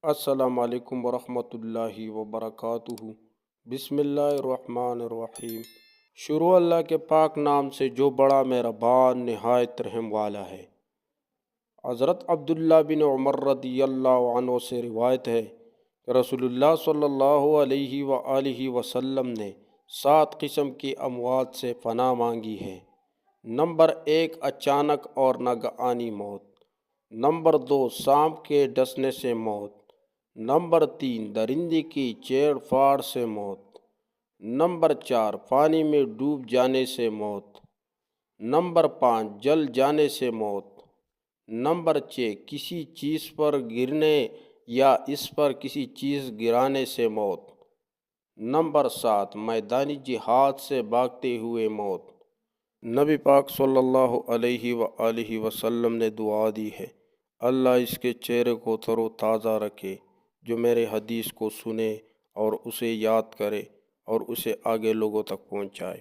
السلام علیکم ورحمۃ اللہ وبرکاتہ۔ بسم اللہ الرحمن الرحیم۔ شروع اللہ کے پاک نام سے جو بڑا مہربان نہایت رحم والا ہے۔ حضرت عبداللہ بن عمر رضی اللہ عنہ سے روایت ہے کہ رسول اللہ صلی اللہ علیہ وآلہ وسلم نے 7 قسم کی اموات سے پناہ مانگی ہے۔ نمبر 1، اچانک اور ناگہانی موت۔ نمبر 2، سانپ کے ڈسنے سے موت۔ نمبر 3، درندے کی چیڑ پھاڑ سے موت۔ نمبر 4، پانی میں ڈوب جانے سے موت۔ نمبر 5، جل جانے سے موت۔ نمبر 6، کسی چیز پر گرنے یا اس پر کسی چیز گرانے سے موت۔ نمبر 7، میدانی جہاد سے بھاگتے ہوئے موت۔ نبی پاک صلی اللہ علیہ وآلہ وسلم نے دعا دی ہے، اللہ اس کے چہرے کو تر و تازہ رکھے جو میرے حدیث کو سنے اور اسے یاد کرے اور اسے آگے لوگوں تک پہنچائے۔